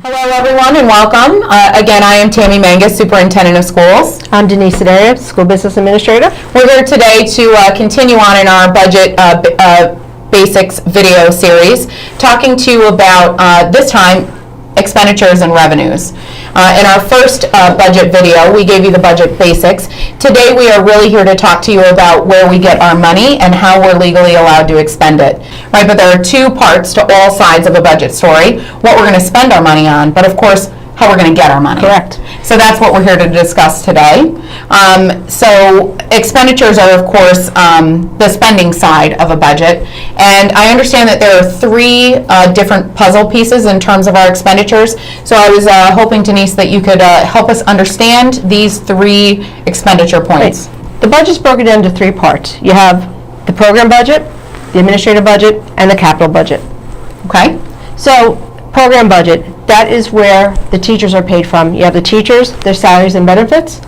Hello everyone and welcome. Again, I am Tammy Mangus, Superintendent of Schools. I'm Denise Sedaria, School Business Administrator. We're here today to continue on in our budget basics video series, talking to you about, this time, expenditures and revenues. In our first budget video, we gave you the budget basics. Today we are really here to talk to you about where we get our money and how we're legally allowed to expend it. Right, but there are two parts to all sides of a budget story: what we're going to spend our money on, but of course, how we're going to get our money. Correct. So that's what we're here to discuss today. So expenditures are, of course, the spending side of a budget. And I understand that there are three different puzzle pieces in terms of our expenditures. So I was hoping, Denise, that you could help us understand these three expenditure points. Right. The budget's broken into three parts. You have the program budget, the administrative budget, and the capital budget. Okay? So, program budget, that is where the teachers are paid from. You have the teachers, their salaries and benefits.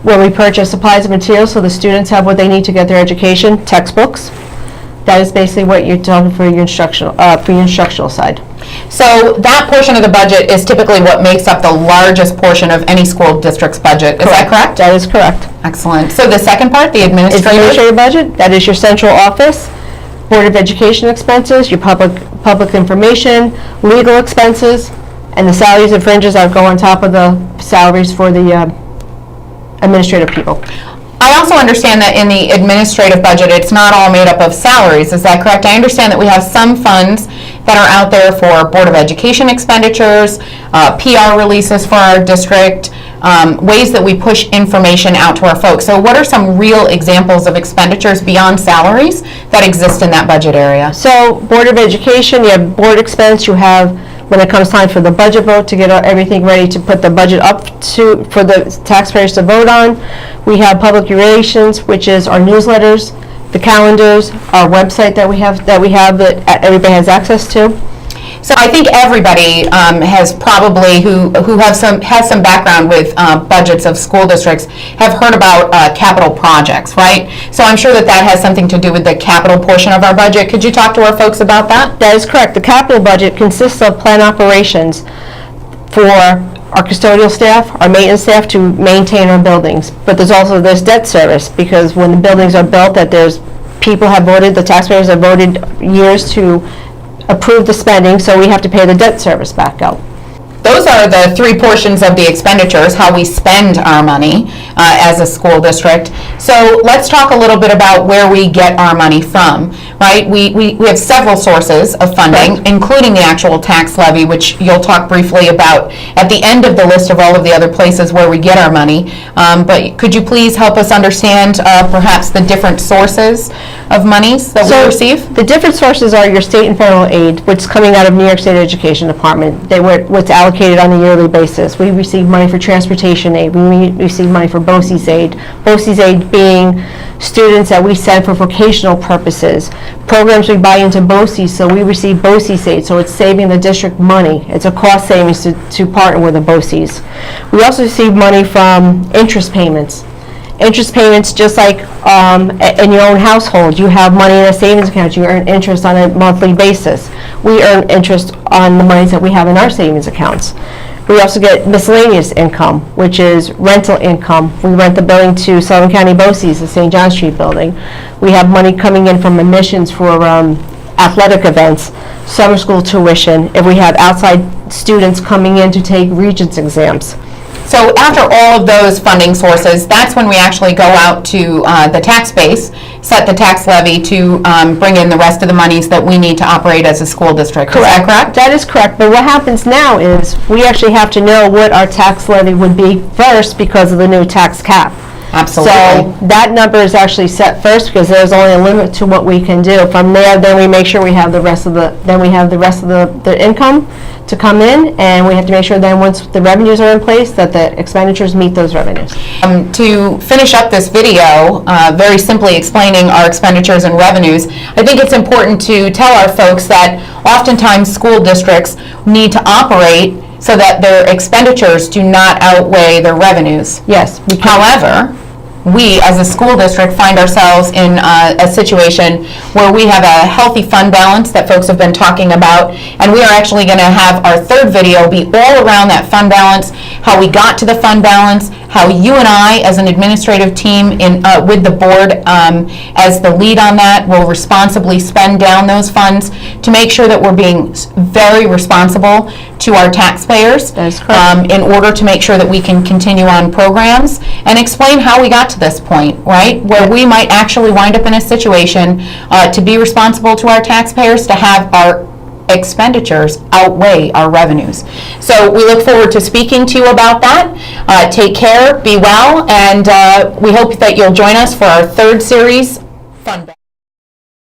When we purchase supplies and materials so the students have what they need to get their education, textbooks. That is basically what you're talking for your instructional side. So that portion of the budget is typically what makes up the largest portion of any school district's budget. Is that correct? That is correct. Excellent. So the second part, the administrative budget, that is your central office, Board of Education expenses, your public information, legal expenses, and the salaries and fringes that go on top of the salaries for the administrative people. I also understand that in the administrative budget, it's not all made up of salaries. Is that correct? I understand that we have some funds that are out there for Board of Education expenditures, PR releases for our district, ways that we push information out to our folks. So what are some real examples of expenditures beyond salaries that exist in that budget area? So Board of Education, you have board expense, you have when it comes time for the budget vote to get everything ready to put the budget up for the taxpayers to vote on. We have public relations, which is our newsletters, the calendars, our website that we have that everybody has access to. So I think everybody has probably who has some background with budgets of school districts have heard about capital projects, right? So I'm sure that has something to do with the capital portion of our budget. Could you talk to our folks about that? That is correct. The capital budget consists of planned operations for our custodial staff, our maintenance staff to maintain our buildings. But there's debt service, because when the buildings are built, that the taxpayers have voted years to approve the spending, so we have to pay the debt service back out. Those are the three portions of the expenditures, how we spend our money as a school district. So let's talk a little bit about where we get our money from, right? We have several sources of funding, right, including the actual tax levy, which you'll talk briefly about at the end of the list of all of the other places where we get our money. But could you please help us understand perhaps the different sources of monies that we receive? The different sources are your state and federal aid, which is coming out of New York State Education Department. What's allocated on a yearly basis. We receive money for transportation aid. We receive money for BOCES aid. BOCES aid being students that we send for vocational purposes. Programs we buy into BOCES, so we receive BOCES aid, so it's saving the district money. It's a cost savings to partner with the BOCES. We also receive money from interest payments. Interest payments, just like in your own household, you have money in a savings account, you earn interest on a monthly basis. We earn interest on the monies that we have in our savings accounts. We also get miscellaneous income, which is rental income. We rent the building to Sullivan County BOCES, the St. John Street building. We have money coming in from admissions for athletic events, summer school tuition, if we have outside students coming in to take Regents exams. So after all of those funding sources, that's when we actually go out to the tax base, set the tax levy to bring in the rest of the monies that we need to operate as a school district. Correct. Is that correct? That is correct. But what happens now is we actually have to know what our tax levy would be first because of the new tax cap. Absolutely. So that number is actually set first because there's only a limit to what we can do. From there, then we make sure we have the rest of the income to come in, and we have to make sure then once the revenues are in place that the expenditures meet those revenues. To finish up this video, very simply explaining our expenditures and revenues, I think it's important to tell our folks that oftentimes school districts need to operate so that their expenditures do not outweigh their revenues. Yes. However, we, as a school district, find ourselves in a situation where we have a healthy fund balance that folks have been talking about, and we are actually going to have our third video be all around that fund balance, how we got to the fund balance, how you and I, as an administrative team with the board as the lead on that, will responsibly spend down those funds to make sure that we're being very responsible to our taxpayers. That is correct. In order to make sure that we can continue on programs, and explain how we got to this point, right? Where we might actually wind up in a situation to be responsible to our taxpayers, to have our expenditures outweigh our revenues. So we look forward to speaking to you about that. Take care, be well, and we hope that you'll join us for our third series, Fun.